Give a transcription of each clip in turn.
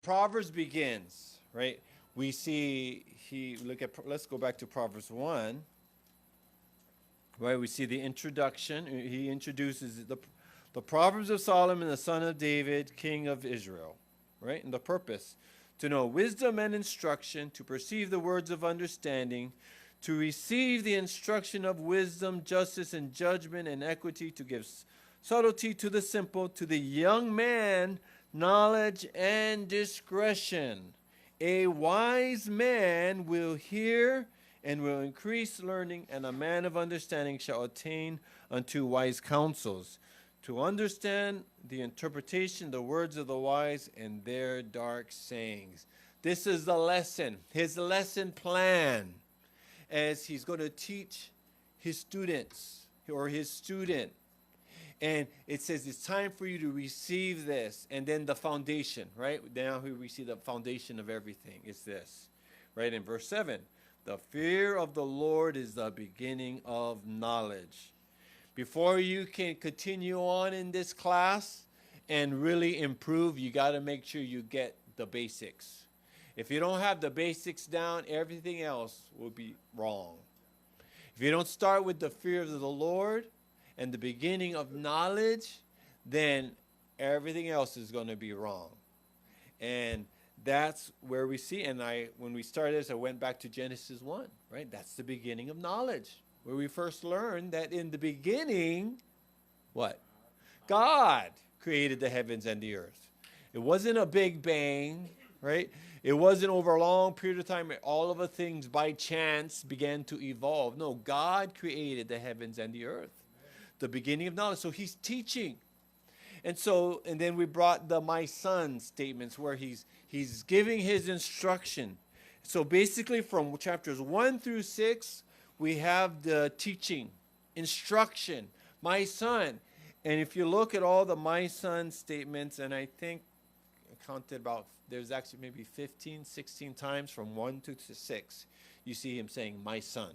Proverbs begins, right? We see let's go back to Proverbs 1, right? We see the introduction. He introduces the Proverbs of Solomon, the son of David, king of Israel, right? And the purpose: to know wisdom and instruction, to perceive the words of understanding, to receive the instruction of wisdom, justice, and judgment, and equity, to give subtlety to the simple, to the young man, knowledge and discretion. A wise man will hear and will increase learning, and a man of understanding shall attain unto wise counsels. To understand the interpretation, the words of the wise, and their dark sayings. This is the lesson, his lesson plan, as he's going to teach his students or his student. And it says it's time for you to receive this. And then the foundation, right? Now we see the foundation of everything. It's this, right? In verse 7, the fear of the Lord is the beginning of knowledge. Before you can continue on in this class and really improve, you got to make sure you get the basics. If you don't have the basics down, everything else will be wrong. If you don't start with the fear of the Lord and the beginning of knowledge, then everything else is going to be wrong. And that's where we see, and when we started this, I went back to Genesis 1, right? That's the beginning of knowledge, where we first learned that in the beginning, what? God created the heavens and the earth. It wasn't a big bang, right? It wasn't over a long period of time, all of the things by chance began to evolve. No, God created the heavens and the earth. The beginning of knowledge. So he's teaching. And then we brought the my son statements where he's giving his instruction. So basically from chapters 1 through 6, we have the teaching, instruction, my son. And if you look at all the my son statements, and I think I counted there's actually maybe 15, 16 times from 1 to 6, you see him saying my son.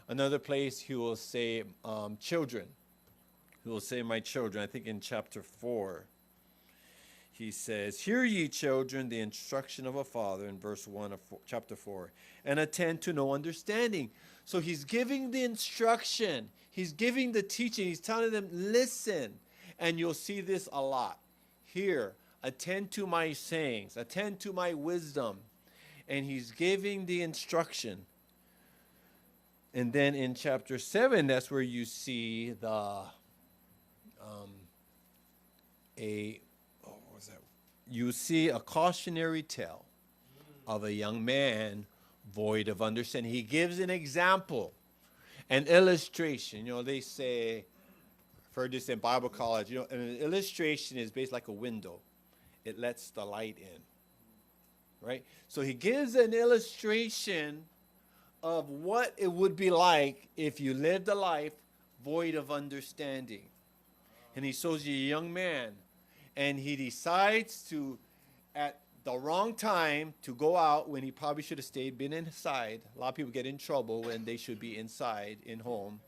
Another place he will say children. He will say my children. I think in chapter 4, he says, hear ye children the instruction of a father in verse 1 of chapter 4, and attend to no understanding. So he's giving the instruction. He's giving the teaching. He's telling them, listen. And you'll see this a lot. Hear, attend to my sayings, attend to my wisdom. And he's giving the instruction. And then in chapter 7, that's where you see you see a cautionary tale of a young man void of understanding. He gives an example, an illustration. They say, I've heard this in Bible college, an illustration is basically like a window. It lets the light in, right? So he gives an illustration of what it would be like if you lived a life void of understanding. And he shows you a young man, and he decides to, at the wrong time, to go out when he probably should have been inside. A lot of people get in trouble when they should be inside, in home,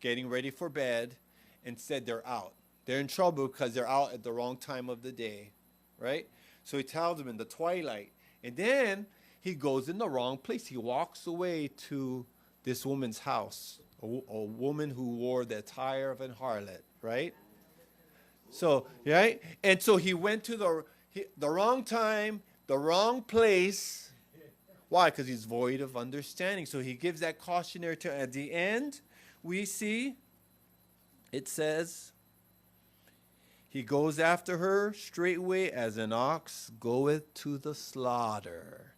getting ready for bed. Instead, they're out. They're in trouble because they're out at the wrong time of the day, right? So he tells them in the twilight. And then he goes in the wrong place. He walks away to this woman's house, a woman who wore the attire of an harlot, right? So, right? And so he went to the wrong time, the wrong place. Why? Because he's void of understanding. So he gives that cautionary tale. At the end, we see, it says, he goes after her straightway as an ox goeth to the slaughter,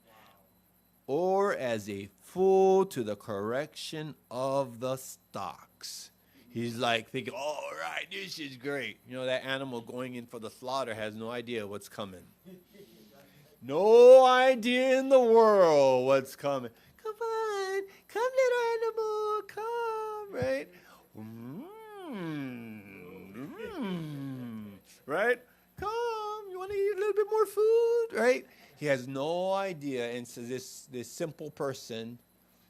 or as a fool to the correction of the stocks. He's like thinking, all right, this is great. That animal going in for the slaughter has no idea what's coming. No idea in the world what's coming. Come on, come little animal, come, right? Right? Come, you want to eat a little bit more food, right? He has no idea, and so this simple person,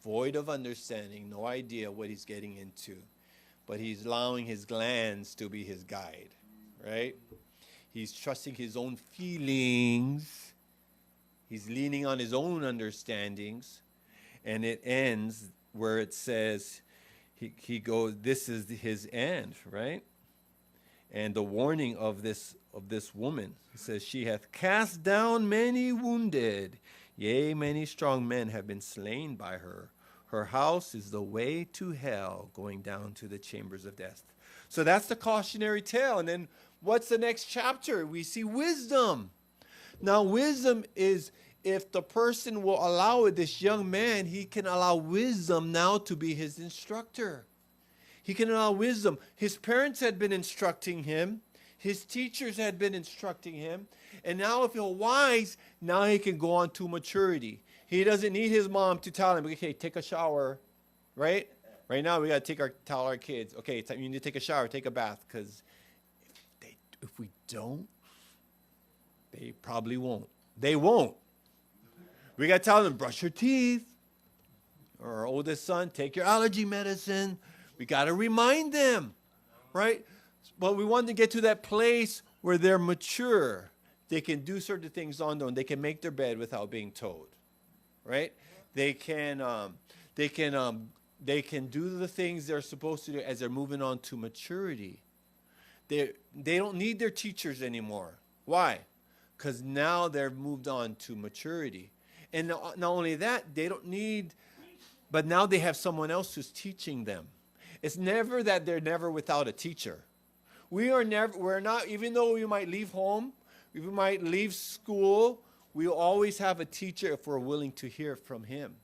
void of understanding, no idea what he's getting into. But he's allowing his glands to be his guide, right? He's trusting his own feelings He's leaning on his own understandings. And it ends where it says, he goes, this is his end, right? And the warning of this woman, it says, she hath cast down many wounded, yea, many strong men have been slain by her. Her house is the way to hell, going down to the chambers of death. So that's the cautionary tale. And then what's the next chapter? We see wisdom. Now, wisdom is, if the person will allow it, this young man, he can allow wisdom now to be his instructor. He can allow wisdom. His parents had been instructing him. His teachers had been instructing him. And now if you're wise, now he can go on to maturity. He doesn't need his mom to tell him, okay, take a shower, right? Right now we got to tell our kids, okay, you need to take a shower, take a bath, because if we don't, they probably won't. They won't. We got to tell them, brush your teeth. Or our oldest son, take your allergy medicine. We got to remind them, right? But we want to get to that place where they're mature. They can do certain things on their own. They can make their bed without being told, right? They can do the things they're supposed to do as they're moving on to maturity. They don't need their teachers anymore. Why? Because now they've moved on to maturity. And not only that, they don't need, but now they have someone else who's teaching them. It's never that they're never without a teacher. We're not, even though we might leave home, we might leave school, we always have a teacher if we're willing to hear from him.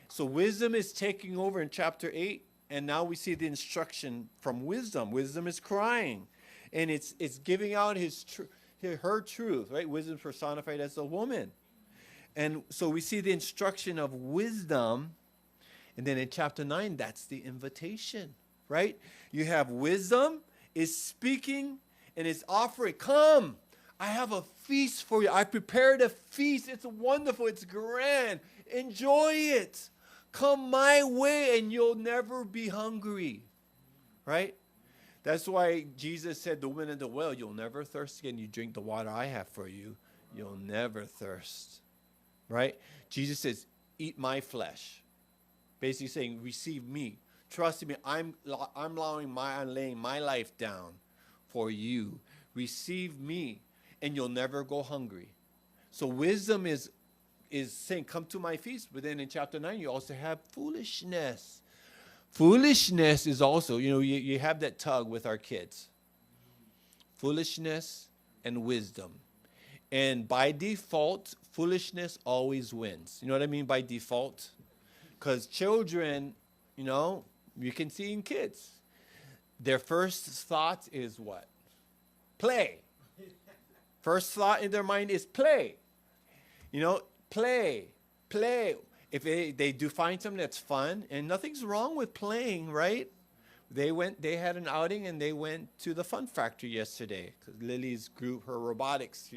So wisdom is taking over in chapter 8, and now we see the instruction from wisdom. Wisdom is crying, and it's giving out her truth, right? Wisdom personified as a woman. And so we see the instruction of wisdom, and then in chapter 9, that's the invitation, right? You have wisdom is speaking and is offering, come, I have a feast for you. I prepared a feast. It's wonderful. It's grand. Enjoy it. Come my way and you'll never be hungry, right? That's why Jesus said, the woman at the well, you'll never thirst again. You drink the water I have for you, you'll never thirst, right? Jesus says, eat my flesh. Basically saying, receive me. Trust me, I'm laying my life down for you. Receive me, and you'll never go hungry. So wisdom is saying, come to my feast. But then in chapter 9, you also have foolishness. Foolishness is also, you have that tug with our kids. Foolishness and wisdom. And by default, foolishness always wins. You know what I mean by default? Because children, you can see in kids, their first thought is what? Play. First thought in their mind is play. Play. If they do find something that's fun, and nothing's wrong with playing, right? They had an outing and they went to the Fun Factory yesterday. Because Lily's group, her robotics,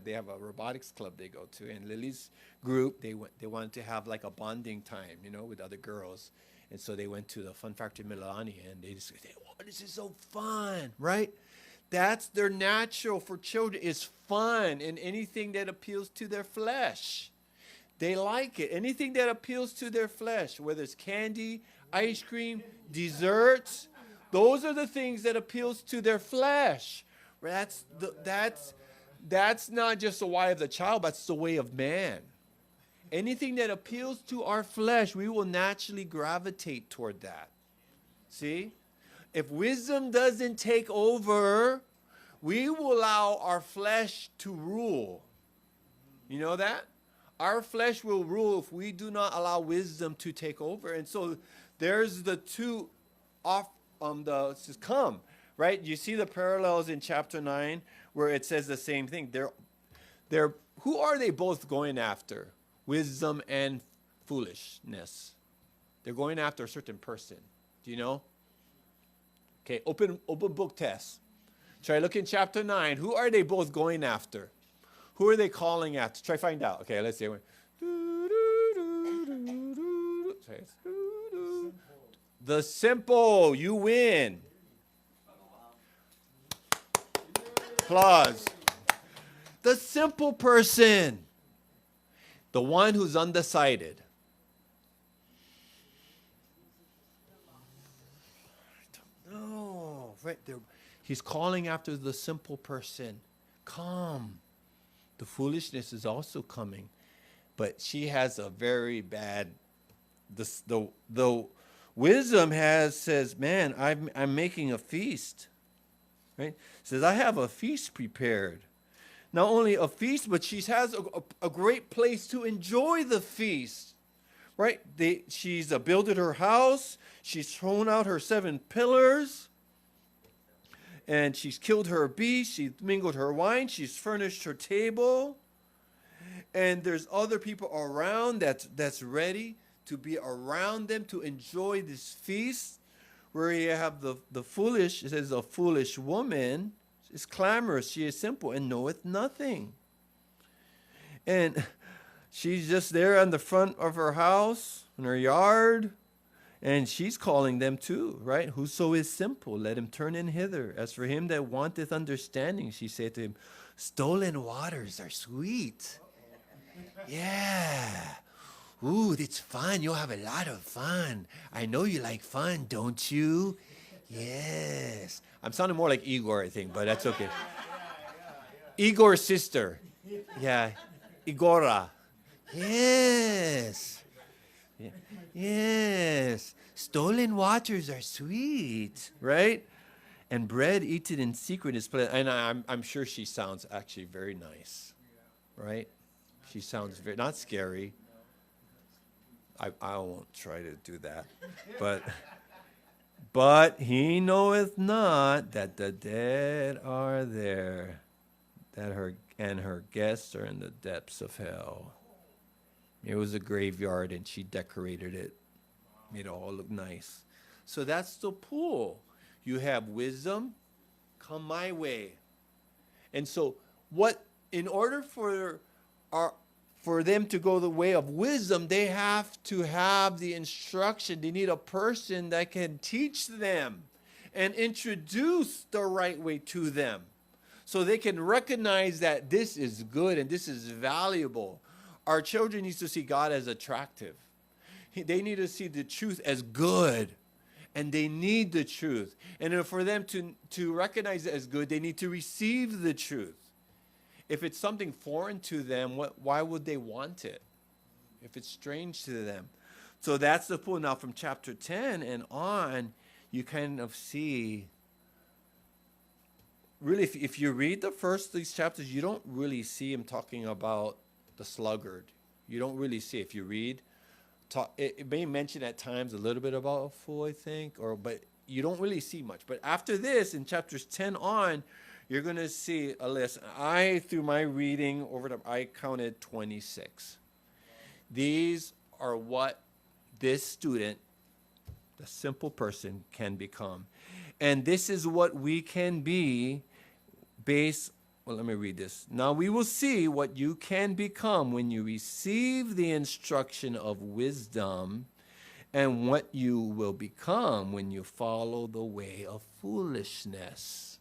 they have a robotics club they go to. And Lily's group, they wanted to have like a bonding time, with other girls. And so they went to the Fun Factory Mililani, and they just said, oh, this is so fun, right? That's their natural for children is fun and anything that appeals to their flesh. They like it. Anything that appeals to their flesh, whether it's candy, ice cream, desserts, those are the things that appeals to their flesh. That's not just the way of the child, but it's the way of man. Anything that appeals to our flesh, we will naturally gravitate toward that. See? If wisdom doesn't take over, we will allow our flesh to rule. You know that? Our flesh will rule if we do not allow wisdom to take over. And so there's the two come, right? You see the parallels in chapter 9 where it says the same thing. Who are they both going after? Wisdom and foolishness. They're going after a certain person. Do you know? Okay, open book test. Try look in chapter 9. Who are they both going after? Who are they calling after? Try find out. Okay, let's see. The simple. You win. Applause. The simple person. The one who's undecided. No, right there. He's calling after the simple person. Come. The foolishness is also coming. But she has a very bad, the wisdom says, man, I'm making a feast. Right? Says, I have a feast prepared. Not only a feast, but she has a great place to enjoy the feast. Right? She's builded her house. She's thrown out her 7 pillars. And she's killed her beast. She's mingled her wine. She's furnished her table. And there's other people around that's ready to be around them to enjoy this feast. Where you have the foolish, it says a foolish woman is clamorous. She is simple and knoweth nothing. And she's just there on the front of her house, in her yard. And she's calling them too, right? Whoso is simple, let him turn in hither. As for him that wanteth understanding, she said to him, stolen waters are sweet. Yeah. Ooh, it's fun. You'll have a lot of fun. I know you like fun, don't you? Yes. I'm sounding more like Igor, I think, but that's okay. Igor's sister. Yeah. Igora. Yes. Yeah. Yes. Stolen waters are sweet, right? And bread eaten in secret is pleasant. And I'm sure she sounds actually very nice, right? She sounds very, not scary. I won't try to do that. But he knoweth not that the dead are there, that her guests are in the depths of hell. It was a graveyard, and she decorated it, made it all look nice. So that's the pool. You have wisdom, come my way. And so in order for them to go the way of wisdom, they have to have the instruction. They need a person that can teach them and introduce the right way to them, so they can recognize that this is good and this is valuable. Our children need to see God as attractive. They need to see the truth as good, and they need the truth. And for them to recognize it as good, they need to receive the truth. If it's something foreign to them, why would they want it? If it's strange to them. So that's the pool. Now from chapter 10 and on, you kind of see, really, if you read the first these chapters, you don't really see him talking about the sluggard. You don't really see, if you read, it may mention at times a little bit about a fool, I think, but you don't really see much. But after this, in chapters 10 on, you're going to see a list. Through my reading I counted 26. These are what this student, the simple person, can become. And this is what we can be let me read this. Now we will see what you can become when you receive the instruction of wisdom, and what you will become when you follow the way of foolishness.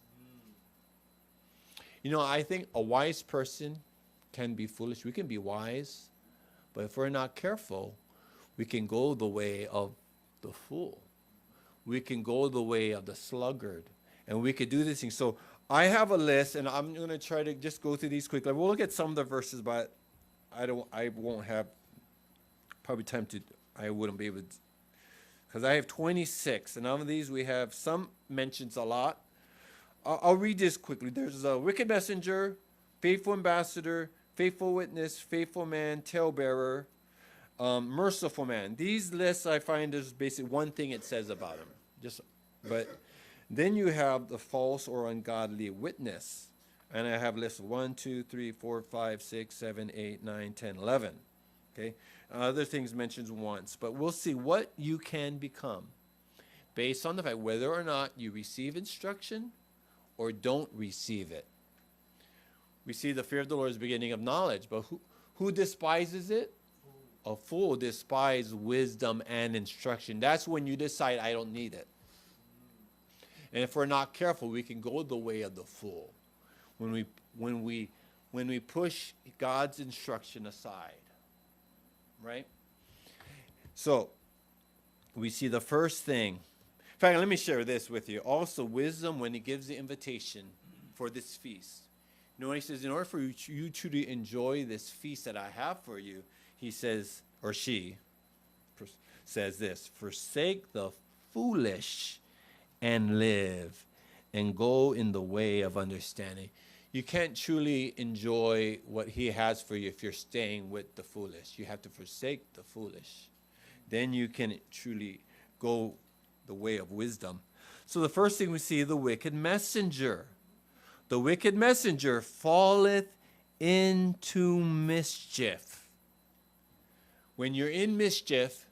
You know, I think a wise person can be foolish. We can be wise, but if we're not careful, we can go the way of the fool. We can go the way of the sluggard, and we could do this thing. So I have a list, and I'm going to try to just go through these quickly. We'll look at some of the verses, but I won't have probably time to. I wouldn't be able to, because I have 26, and out of these we have some mentions a lot. I'll read this quickly. There's a wicked messenger, faithful ambassador, faithful witness, faithful man, talebearer, merciful man. These lists I find there's basically one thing it says about them. But then you have the false or ungodly witness. And I have lists of 1, 2, 3, 4, 5, 6, 7, 8, 9, 10, 11. Okay? Other things mentioned once. But we'll see what you can become based on the fact whether or not you receive instruction or don't receive it. We see the fear of the Lord is the beginning of knowledge. But who despises it? A fool despises wisdom and instruction. That's when you decide, I don't need it. And if we're not careful, we can go the way of the fool. When we push God's instruction aside, right? So we see the first thing. In fact, let me share this with you. Also, wisdom, when he gives the invitation for this feast. You know, he says, in order for you to enjoy this feast that I have for you, he says, or she says this, forsake the foolish and live and go in the way of understanding. You can't truly enjoy what he has for you if you're staying with the foolish. You have to forsake the foolish. Then you can truly go the way of wisdom. So the first thing we see, the wicked messenger. The wicked messenger falleth into mischief. When you're in mischief,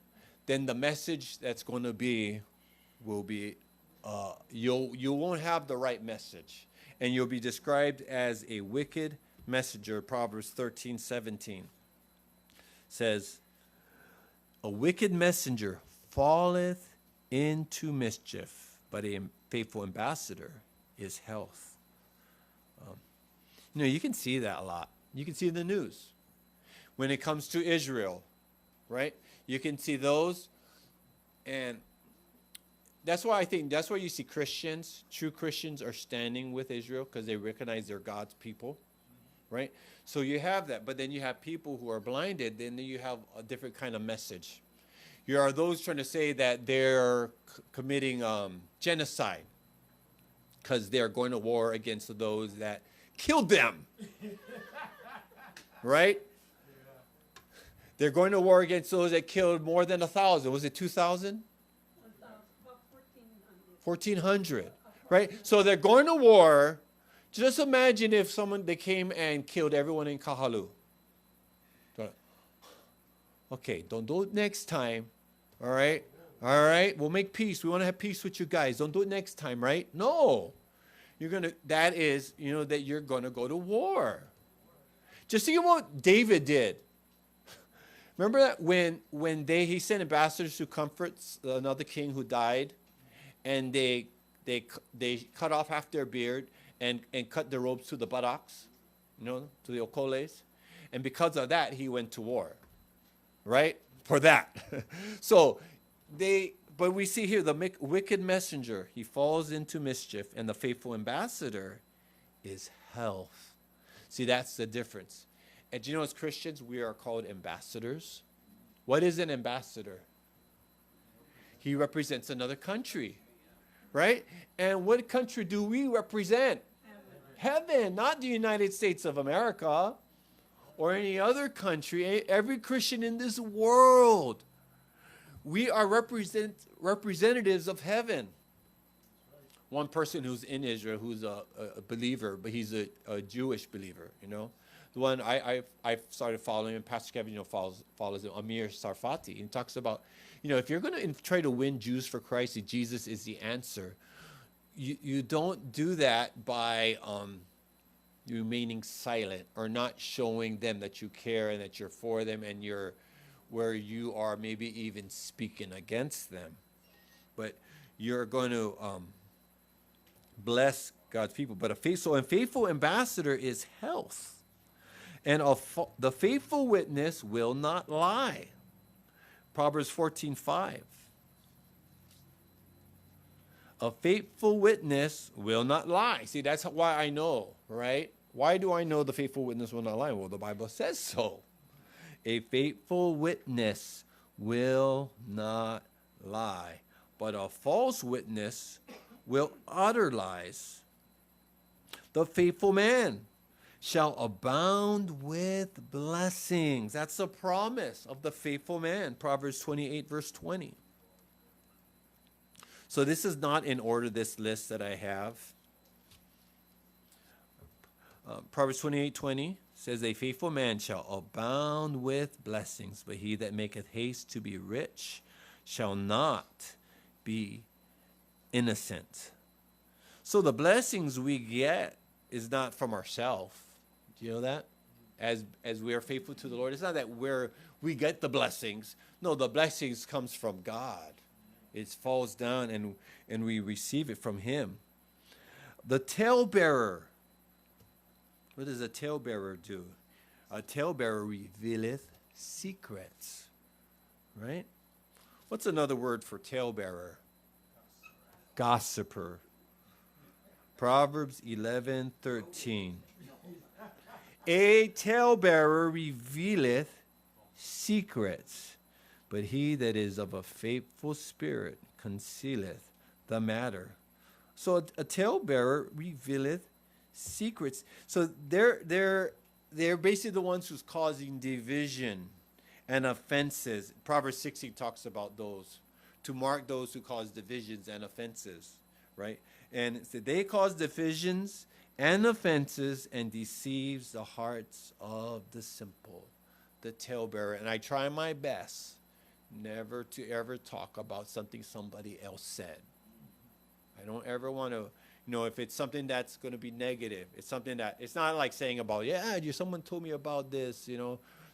then the message that's going to be will be, you won't have the right message. And you'll be described as a wicked messenger. Proverbs 13:17 says, a wicked messenger falleth into mischief, but a faithful ambassador is health. You can see that a lot. You can see it in the news. When it comes to Israel, right? You can see those, and that's why you see Christians, true Christians are standing with Israel because they recognize they're God's people, right? So you have that, but then you have people who are blinded, then you have a different kind of message. You are those trying to say that they're committing genocide because they're going to war against those that killed them, right? They're going to war against those that killed more than 1,000. Was it 2,000? 1,400, right? So they're going to war. Just imagine if they came and killed everyone in Kahalu. Okay, don't do it next time, all right? All right, we'll make peace. We want to have peace with you guys. Don't do it next time, right? No. That you're going to go to war. Just think of what David did. Remember that when he sent ambassadors to comfort another king who died, and they cut off half their beard and cut their robes to the buttocks, to the okoles, and because of that he went to war, right? For that. But we see here the wicked messenger, he falls into mischief, and the faithful ambassador is health. See, that's the difference. And do you know, as Christians, we are called ambassadors. What is an ambassador? He represents another country, right? And what country do we represent? Heaven, not the United States of America or any other country. Every Christian in this world, we are representatives of heaven. One person who's in Israel, who's a believer, but he's a Jewish believer, The one I've started following, and Pastor Kevin, follows him, Amir Sarfati. He talks about, if you're going to try to win Jews for Christ, Jesus is the answer. You don't do that by remaining silent or not showing them that you care and that you're for them and you're where you are maybe even speaking against them. But you're going to bless God's people. But a faithful ambassador is health. And the faithful witness will not lie. Proverbs 14:5. A faithful witness will not lie. See, that's why I know, right? Why do I know the faithful witness will not lie? Well, the Bible says so. A faithful witness will not lie, but a false witness will utter lies. The faithful man shall abound with blessings. That's the promise of the faithful man. Proverbs 28, verse 20. So this is not in order, this list that I have. Proverbs 28:20 says, a faithful man shall abound with blessings, but he that maketh haste to be rich shall not be innocent. So the blessings we get is not from ourselves. Do you know that? As we are faithful to the Lord, it's not that we get the blessings. No, the blessings comes from God. It falls down and we receive it from him. The talebearer. What does a talebearer do? A talebearer revealeth secrets. Right? What's another word for talebearer? Gossiper. Proverbs 11:13. A talebearer revealeth secrets, but he that is of a faithful spirit concealeth the matter. So a talebearer revealeth secrets. So they're basically the ones who's causing division and offenses. Proverbs 60 talks about those, to mark those who cause divisions and offenses, right? And so they cause divisions and offenses and deceives the hearts of the simple, the talebearer. And I try my best never to ever talk about something somebody else said. I don't ever want to, if it's something that's going to be negative, it's something that, it's not like saying about, someone told me about this,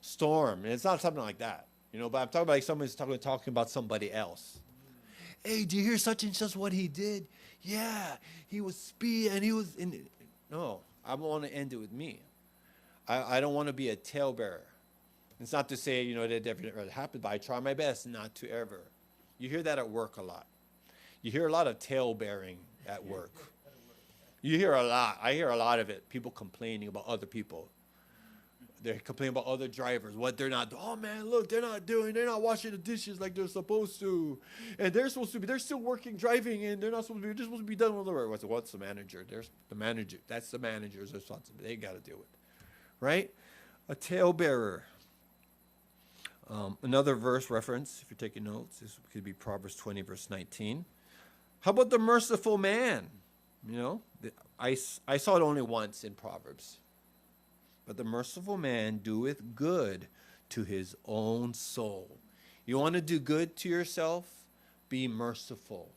storm. And it's not something like that, but I'm talking about like someone's talking about somebody else. Hey, do you hear such and such what he did? Yeah, he was speed and he was in. No, I want to end it with me. I don't want to be a talebearer. It's not to say, that it never happened, but I try my best not to ever. You hear that at work a lot. You hear a lot of tale-bearing at work. You hear a lot. I hear a lot of it. People complaining about other people. They're complaining about other drivers, what they're not doing. Oh, man, look, they're not washing the dishes like they're supposed to. And they're still working, driving, and they're supposed to be done with the work. What's the manager? There's the manager. That's the manager's responsibility. They got to deal with it. Right? A talebearer. Another verse reference, if you're taking notes, this could be Proverbs 20, verse 19. How about the merciful man? I saw it only once in Proverbs. But the merciful man doeth good to his own soul. You want to do good to yourself? Be merciful,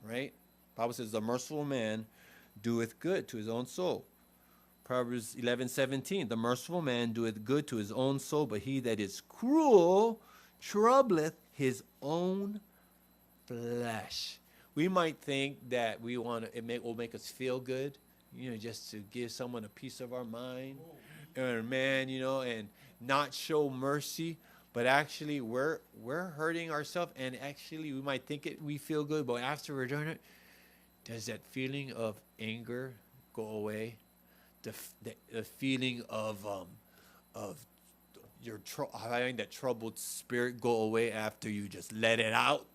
right? The Bible says the merciful man doeth good to his own soul. Proverbs 11:17. The merciful man doeth good to his own soul, but he that is cruel troubleth his own flesh. We might think that it will make us feel good, just to give someone a piece of our mind. And man, and not show mercy, but actually we're hurting ourselves, and actually we might think we feel good, but after we're doing it, does that feeling of anger go away? The feeling of having that troubled spirit go away after you just let it out?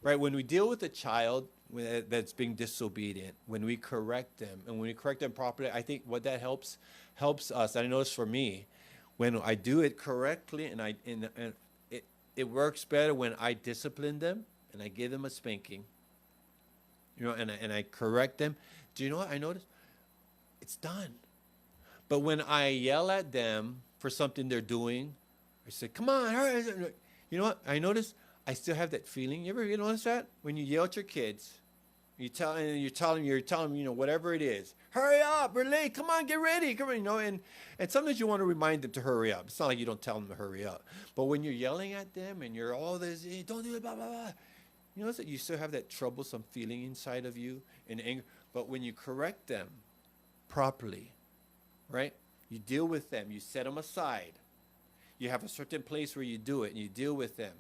Right, when we deal with a child that's being disobedient, when we correct them, and when we correct them properly, I think what that helps us. I notice for me, when I do it correctly, and it works better when I discipline them and I give them a spanking, and I correct them. Do you know what I notice? It's done. But when I yell at them for something they're doing, I say, "Come on, hurry!" You know what I notice? I still have that feeling. You ever notice that? When you yell at your kids, you're telling them, whatever it is, hurry up, we're late, come on, get ready, come on, and sometimes you want to remind them to hurry up. It's not like you don't tell them to hurry up. But when you're yelling at them and you're all this, don't do it, blah, blah, blah, you notice that you still have that troublesome feeling inside of you and anger. But when you correct them properly, right, you deal with them, you set them aside. You have a certain place where you do it and you deal with them.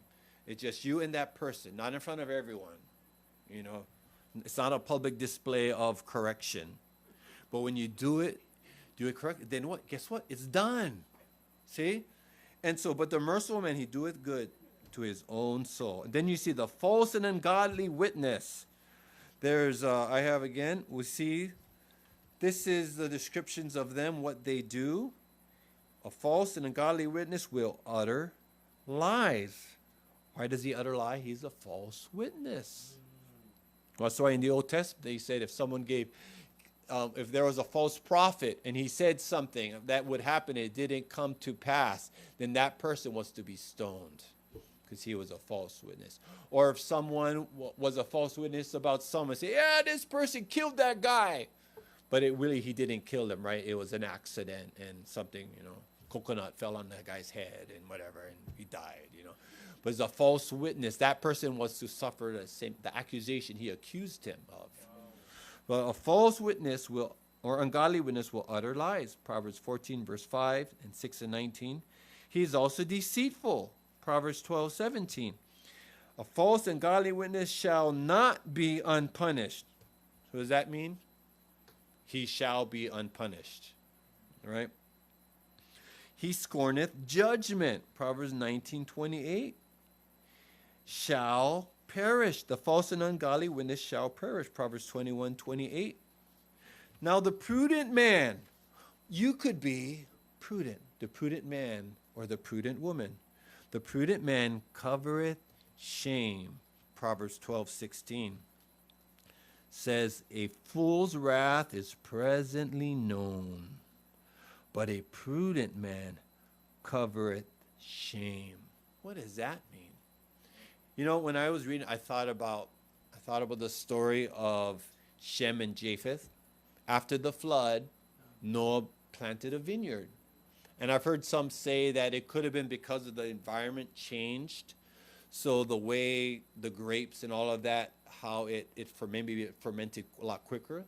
It's just you and that person, not in front of everyone. It's not a public display of correction. But when you do it correctly, then what? Guess what? It's done. See? And so, but the merciful man, he doeth good to his own soul. And then you see the false and ungodly witness. There's, we see, this is the descriptions of them, what they do. A false and ungodly witness will utter lies. Why does he utter lie? He's a false witness. Well, that's why in the Old Testament they said if someone if there was a false prophet and he said something that would happen, it didn't come to pass, then that person was to be stoned because he was a false witness. Or if someone was a false witness about someone, say, this person killed that guy. But he didn't kill him, right? It was an accident and something, coconut fell on that guy's head and whatever, and he died, But as a false witness, that person was to suffer the accusation he accused him of. But a false witness will or ungodly witness will utter lies. Proverbs 14, verse 5 and 6 and 19. He is also deceitful. Proverbs 12:17. A false and godly witness shall not be unpunished. So what does that mean? He shall be unpunished. All right? He scorneth judgment. Proverbs 19:28. Shall perish. The false and ungodly witness shall perish. Proverbs 21:28. Now the prudent man, you could be prudent. The prudent man or the prudent woman. The prudent man covereth shame. Proverbs 12:16 says, a fool's wrath is presently known, but a prudent man covereth shame. What does that mean? You know, when I was reading, I thought about the story of Shem and Japheth. After the flood, Noah planted a vineyard. And I've heard some say that it could have been because of the environment changed. So the way the grapes and all of that, how it fermented a lot quicker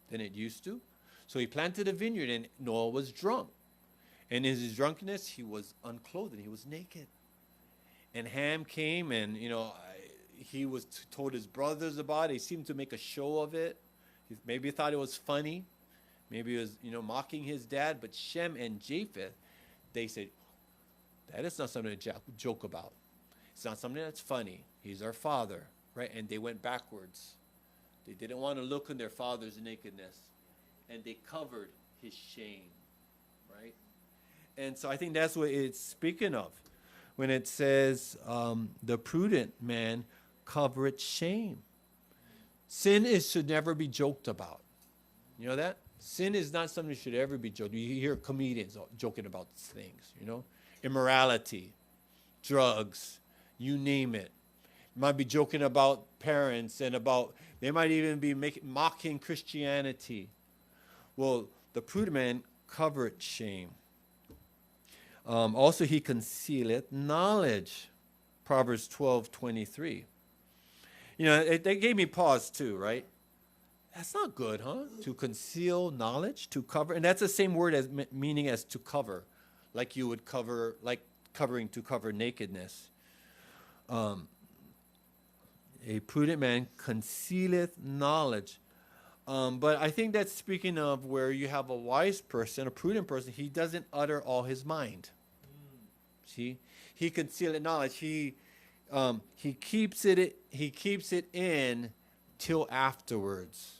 than it used to. So he planted a vineyard and Noah was drunk. And in his drunkenness, he was unclothed and he was naked. And Ham came and, he was told his brothers about it. He seemed to make a show of it. He maybe thought it was funny. Maybe it was, mocking his dad. But Shem and Japheth, they said, that is not something to joke about. It's not something that's funny. He's our father, right? And they went backwards. They didn't want to look on their father's nakedness. And they covered his shame, right? And so I think that's what it's speaking of when it says the prudent man covereth shame. Sin should never be joked about. You know that? Sin is not something that should ever be joked. You hear comedians joking about things, Immorality, drugs, you name it. You might be joking about parents and they might even be mocking Christianity. Well, the prudent man covereth shame. Also, he concealeth knowledge. Proverbs 12:23. They gave me pause too, right? That's not good, huh? To conceal knowledge, to cover. And that's the same word as meaning as to cover. Like you would cover, like covering to cover nakedness. A prudent man concealeth knowledge. But I think that's speaking of where you have a wise person, a prudent person, he doesn't utter all his mind. See? He concealeth knowledge. He keeps it in till afterwards.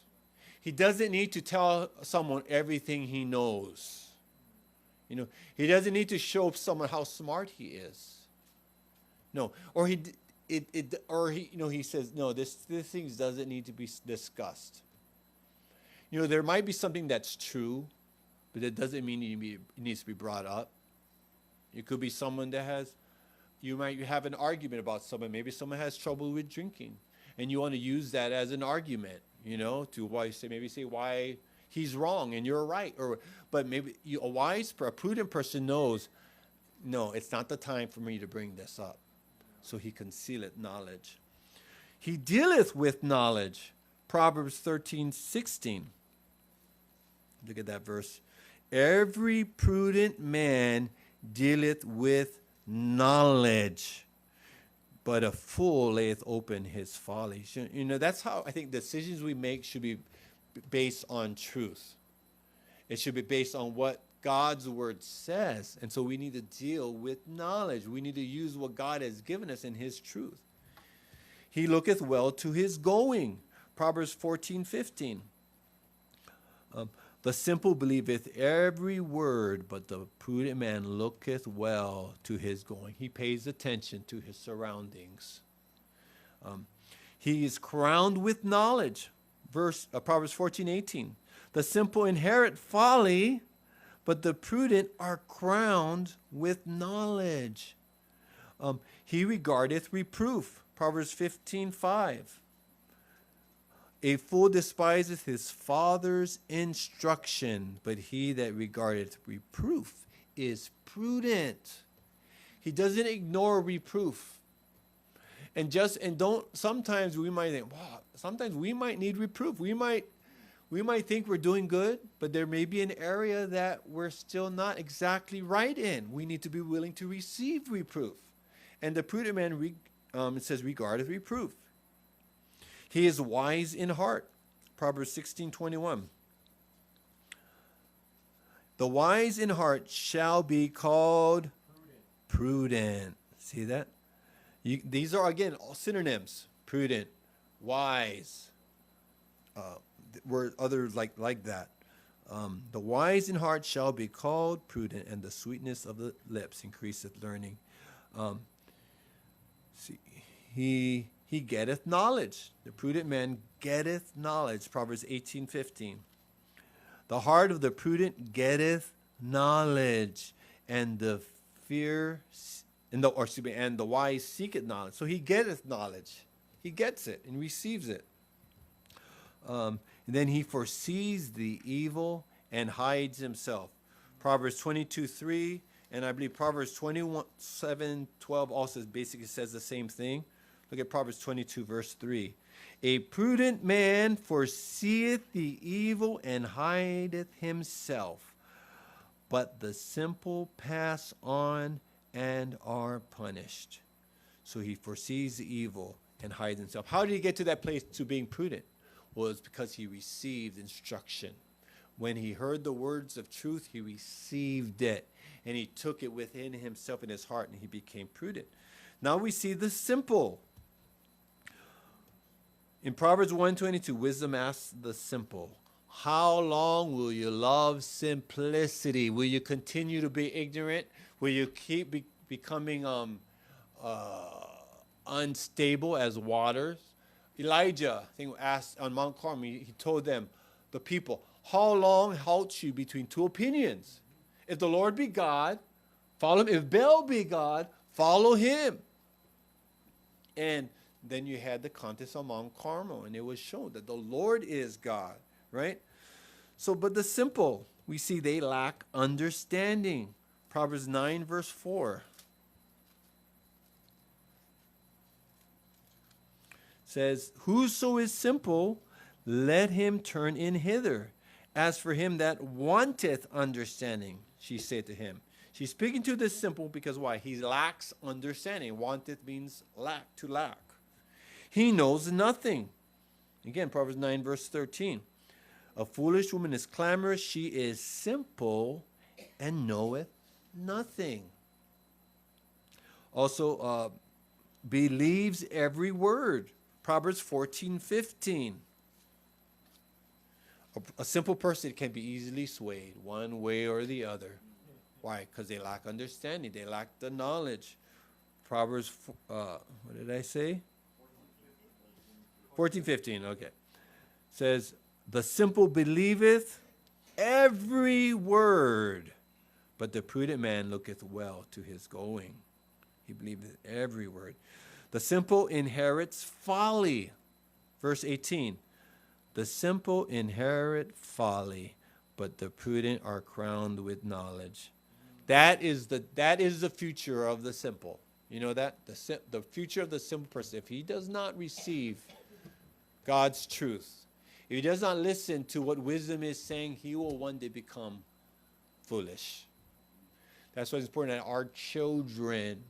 He doesn't need to tell someone everything he knows. He doesn't need to show someone how smart he is. No, he says, no, this thing doesn't need to be discussed. There might be something that's true, but it doesn't mean it needs to be brought up. It could be someone you might have an argument about someone. Maybe someone has trouble with drinking, and you want to use that as an argument, to say why he's wrong and you're right. But maybe a prudent person knows, no, it's not the time for me to bring this up. So he concealeth knowledge. He dealeth with knowledge. Proverbs 13:16. Look at that verse. Every prudent man dealeth with knowledge, but a fool layeth open his folly. That's how I think decisions we make should be based on truth. It should be based on what God's word says. And so we need to deal with knowledge. We need to use what God has given us in his truth. He looketh well to his going. Proverbs 14:15. The simple believeth every word, but the prudent man looketh well to his going. He pays attention to his surroundings. He is crowned with knowledge. Proverbs 14:18. The simple inherit folly, but the prudent are crowned with knowledge. He regardeth reproof. Proverbs 15:5. A fool despiseth his father's instruction, but he that regardeth reproof is prudent. He doesn't ignore reproof. Sometimes we might think, wow, sometimes we might need reproof. We might we might think we're doing good, but there may be an area that we're still not exactly right in. We need to be willing to receive reproof. And the prudent man, it says, regardeth reproof. He is wise in heart. Proverbs 16:21. The wise in heart shall be called prudent. See that? These are, again, all synonyms. Prudent, wise, word others like that. The wise in heart shall be called prudent, and the sweetness of the lips increaseth learning. He getteth knowledge. The prudent man getteth knowledge. Proverbs 18:15. The heart of the prudent getteth knowledge, and the wise seeketh knowledge. So he getteth knowledge. He gets it and receives it. And then he foresees the evil and hides himself. Proverbs 22:3, and I believe Proverbs 27:12 also basically says the same thing. Look at Proverbs 22, verse 3. A prudent man foreseeth the evil and hideth himself, but the simple pass on and are punished. So he foresees the evil and hides himself. How did he get to that place to being prudent? Well, it's because he received instruction. When he heard the words of truth, he received it, and he took it within himself in his heart, and he became prudent. Now we see the simple. In Proverbs 1:22, wisdom asks the simple, how long will you love simplicity? Will you continue to be ignorant? Will you keep becoming unstable as waters? Elijah, I think, asked on Mount Carmel, he told them, the people, how long halt you between two opinions? If the Lord be God, follow him. If Baal be God, follow him. And then you had the contest on Mount Carmel, and it was shown that the Lord is God, right? So, but the simple, we see they lack understanding. Proverbs 9, verse 4. Says, whoso is simple, let him turn in hither. As for him that wanteth understanding, she said to him. She's speaking to the simple because why? He lacks understanding. Wanteth means lack, to lack. He knows nothing. Again, Proverbs 9, verse 13. A foolish woman is clamorous. She is simple and knoweth nothing. Also, believes every word. Proverbs 14:15. A simple person can be easily swayed one way or the other. Why? Because they lack understanding. They lack the knowledge. Proverbs, what did I say? 14:15, okay. Says, the simple believeth every word, but the prudent man looketh well to his going. He believeth every word. The simple inherits folly. Verse 18. The simple inherit folly, but the prudent are crowned with knowledge. That is the future of the simple. You know that? The future of the simple person. If he does not receive God's truth, if he does not listen to what wisdom is saying, he will one day become foolish. That's why it's important that our children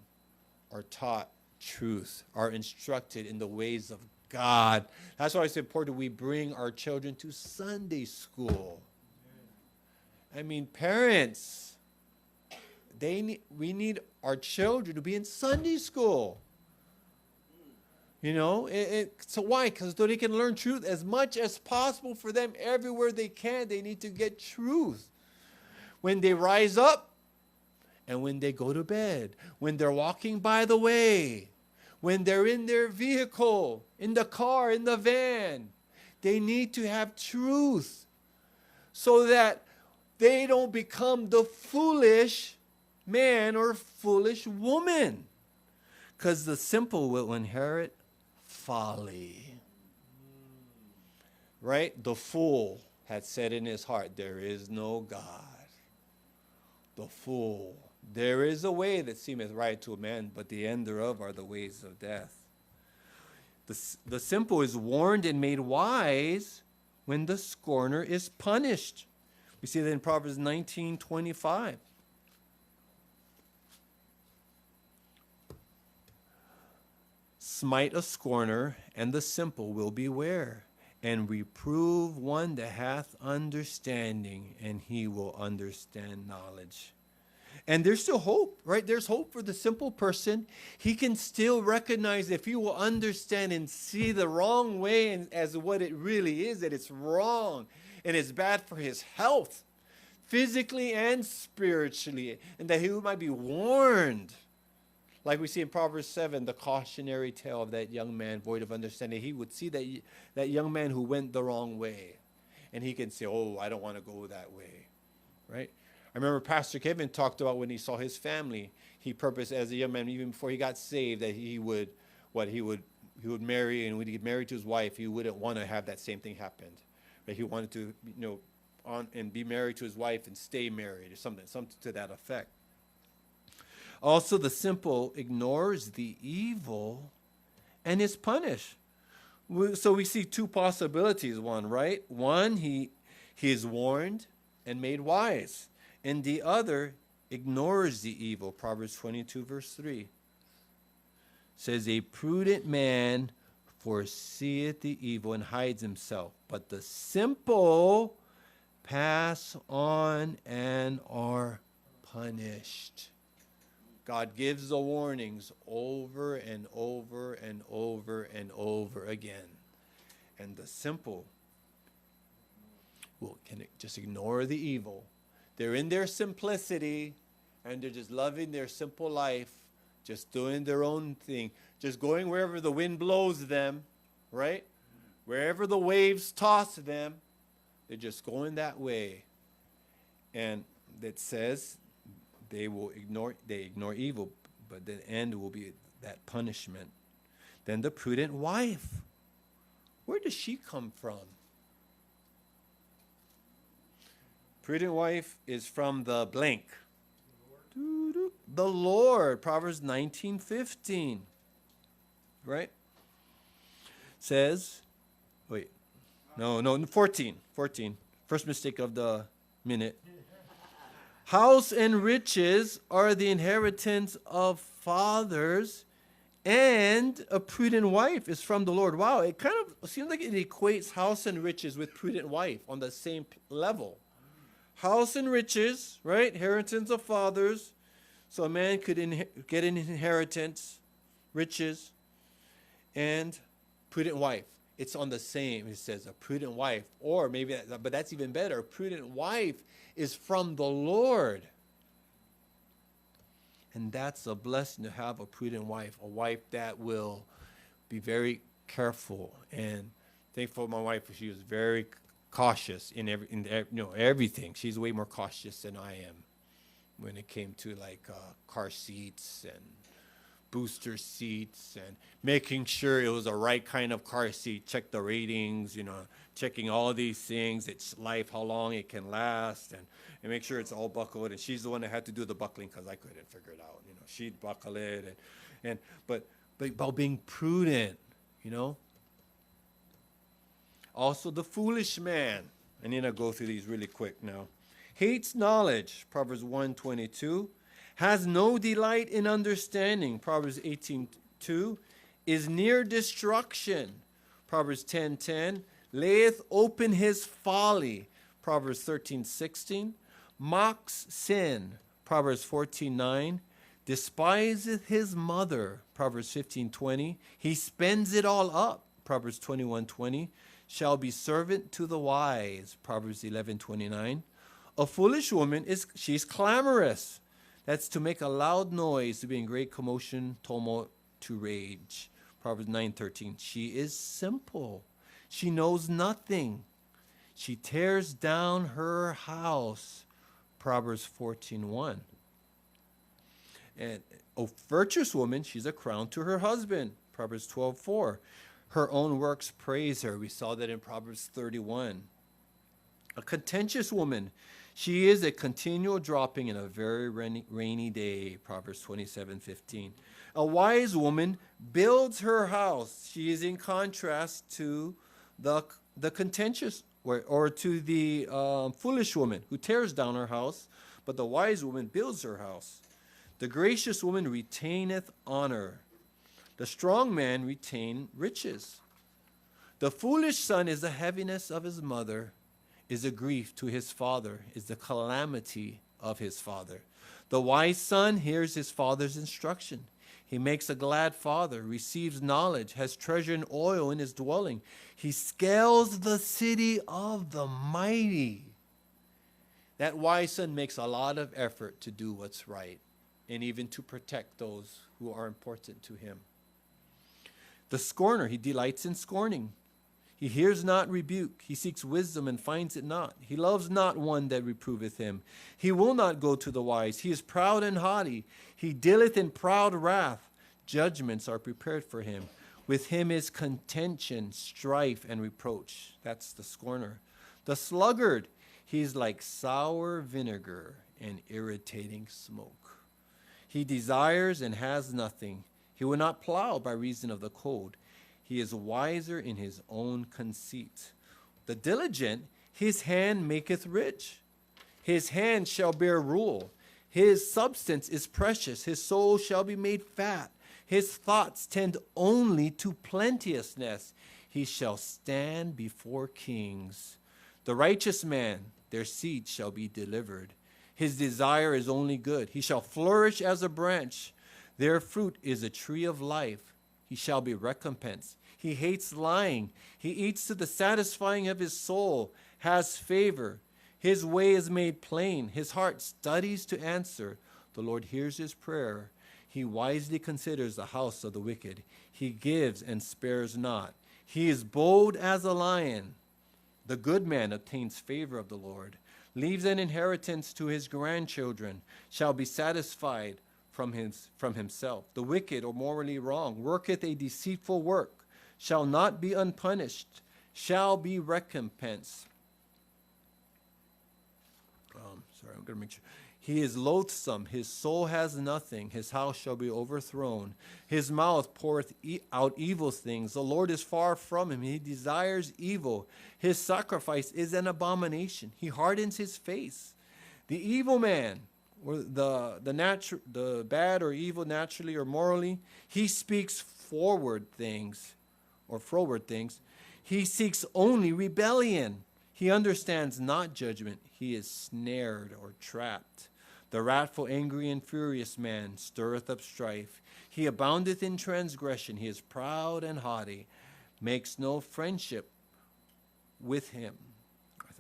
are taught truth, are instructed in the ways of God. That's why it's important we bring our children to Sunday school. I mean, parents, we need our children to be in Sunday school. You know, so why? Because so they can learn truth as much as possible for them everywhere they can. They need to get truth. When they rise up and when they go to bed, when they're walking by the way, when they're in their vehicle, in the car, in the van, they need to have truth so that they don't become the foolish man or foolish woman. Because the simple will inherit folly. Right? The fool had said in his heart, there is no God. The fool. There is a way that seemeth right to a man, but the end thereof are the ways of death. The simple is warned and made wise when the scorner is punished. We see that in Proverbs 19:25. Smite a scorner, and the simple will beware, and reprove one that hath understanding, and he will understand knowledge. And there's still hope, right? There's hope for the simple person. He can still recognize, if he will understand and see the wrong way as what it really is, that it's wrong and it's bad for his health, physically and spiritually, and that he might be warned. Like we see in Proverbs 7, the cautionary tale of that young man void of understanding. He would see that young man who went the wrong way, and he can say, oh, I don't want to go that way, right? I remember Pastor Kevin talked about when he saw his family, he purposed as a young man, even before he got saved, that he would marry, and when he get married to his wife, he wouldn't want to have that same thing happen. Right? He wanted to, be married to his wife and stay married, or something to that effect. Also, the simple ignores the evil and is punished. So we see two possibilities. One, he is warned and made wise. And the other ignores the evil. Proverbs 22, verse 3 says, a prudent man foreseeth the evil and hides himself, but the simple pass on and are punished. God gives the warnings over and over and over and over again. And the simple can just ignore the evil. They're in their simplicity, and they're just loving their simple life, just doing their own thing, just going wherever the wind blows them, right? Wherever the waves toss them, they're just going that way. And it says they ignore evil, but the end will be that punishment. Then the prudent wife. Where does she come from? Prudent wife is from the blank. The Lord. Proverbs 19:15. Right? Says, 14. First mistake of the minute. House and riches are the inheritance of fathers, and a prudent wife is from the Lord. Wow, it kind of seems like it equates house and riches with prudent wife on the same level. House and riches, right? Inheritance of fathers. So a man could get an inheritance, riches, and prudent wife. It's on the same. It says a prudent wife, or maybe, but that's even better. A prudent wife is from the Lord. And that's a blessing to have a prudent wife, a wife that will be very careful. And thankful my wife, she was very cautious in everything. She's way more cautious than I am when it came to car seats and booster seats and making sure it was the right kind of car seat. Check the ratings, checking all these things, its life, how long it can last, and make sure it's all buckled. And she's the one that had to do the buckling because I couldn't figure it out. She'd buckle it, but about being prudent, Also, the foolish man. I need to go through these really quick now. Hates knowledge, Proverbs 1:22. Has no delight in understanding, Proverbs 18:2. Is near destruction, Proverbs 10:10. Layeth open his folly, Proverbs 13:16. Mocks sin, Proverbs 14:9. Despiseth his mother, Proverbs 15:20. He spends it all up, Proverbs 21:20. Shall be servant to the wise, Proverbs 11:29. A foolish woman she's clamorous. That's to make a loud noise, to be in great commotion, tumult, to rage. Proverbs 9:13. She is simple. She knows nothing. She tears down her house. Proverbs 14:1. And a virtuous woman, she's a crown to her husband. Proverbs 12:4. Her own works praise her. We saw that in Proverbs 31. A contentious woman, she is a continual dropping in a very rainy day. Proverbs 27:15. A wise woman builds her house. She is in contrast to the contentious or to the foolish woman who tears down her house, but the wise woman builds her house. The gracious woman retaineth honor. The strong man retain riches. The foolish son is the heaviness of his mother, is a grief to his father, is the calamity of his father. The wise son hears his father's instruction. He makes a glad father, receives knowledge, has treasure and oil in his dwelling. He scales the city of the mighty. That wise son makes a lot of effort to do what's right and even to protect those who are important to him. The scorner, he delights in scorning. He hears not rebuke. He seeks wisdom and finds it not. He loves not one that reproveth him. He will not go to the wise. He is proud and haughty. He dealeth in proud wrath. Judgments are prepared for him. With him is contention, strife, and reproach. That's the scorner. The sluggard, he is like sour vinegar and irritating smoke. He desires and has nothing. He will not plow by reason of the cold. He is wiser in his own conceit. The diligent, his hand maketh rich. His hand shall bear rule. His substance is precious. His soul shall be made fat. His thoughts tend only to plenteousness. He shall stand before kings. The righteous man, their seed shall be delivered. His desire is only good. He shall flourish as a branch. Their fruit is a tree of life. He shall be recompensed. He hates lying. He eats to the satisfying of his soul, has favor. His way is made plain. His heart studies to answer. The Lord hears his prayer. He wisely considers the house of the wicked. He gives and spares not. He is bold as a lion. The good man obtains favor of the Lord, leaves an inheritance to his grandchildren, shall be satisfied from himself. The wicked or morally wrong worketh a deceitful work, shall not be unpunished, shall be recompensed. I'm going to make sure. He is loathsome, his soul has nothing, his house shall be overthrown. His mouth poureth out evil things. The Lord is far from him, he desires evil. His sacrifice is an abomination. He hardens his face. The evil man, or the bad or evil naturally or morally, he speaks froward things. He seeks only rebellion. He understands not judgment. He is snared or trapped. The wrathful, angry, and furious man stirreth up strife. He aboundeth in transgression. He is proud and haughty, makes no friendship with him,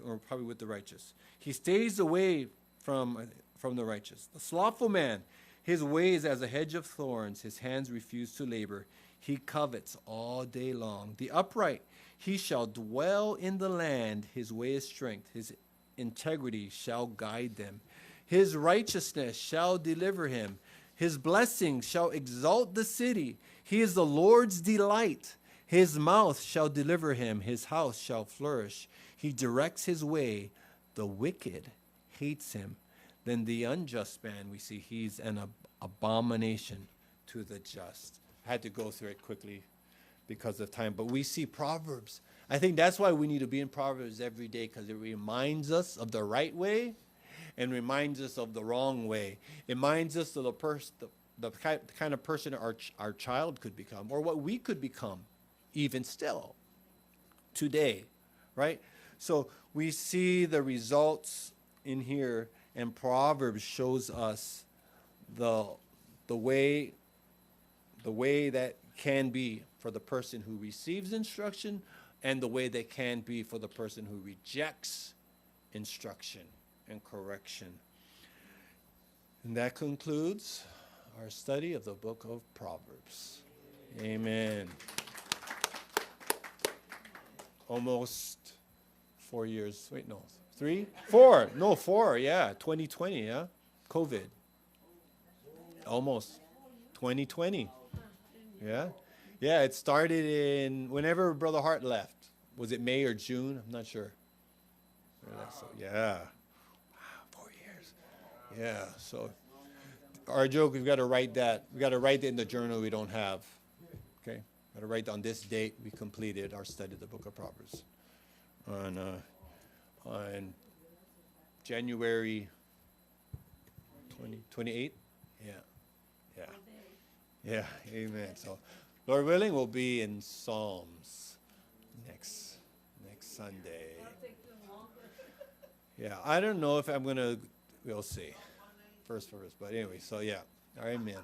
or probably with the righteous. He stays away from the righteous. The slothful man, his way is as a hedge of thorns. His hands refuse to labor. He covets all day long. The upright, he shall dwell in the land. His way is strength. His integrity shall guide them. His righteousness shall deliver him. His blessings shall exalt the city. He is the Lord's delight. His mouth shall deliver him. His house shall flourish. He directs his way. The wicked hates him. Then the unjust man, we see he's an abomination to the just. I had to go through it quickly because of time. But we see Proverbs. I think that's why we need to be in Proverbs every day, because it reminds us of the right way and reminds us of the wrong way. It reminds us of the kind of person our child could become, or what we could become even still today, right? So we see the results in here, and Proverbs shows us the way that can be for the person who receives instruction, and the way that can be for the person who rejects instruction and correction. And that concludes our study of the Book of Proverbs. Amen. Almost 4 years. Wait, no. 3? 4. No, 4. Yeah. 2020, yeah. COVID. Almost. 2020. Yeah. Yeah, it started in whenever Brother Hart left. Was it May or June? I'm not sure. Yeah. Wow, 4 years. Yeah. So our joke, we've got to write that. We've got to write it in the journal we don't have. Okay? Got to write on this date we completed our study of the Book of Proverbs. on January 28th. Yeah. Yeah. Yeah. Amen. So, Lord willing, we'll be in Psalms next Sunday. Yeah. I don't know if I'm going to, we'll see. First verse. But anyway, so yeah. Amen.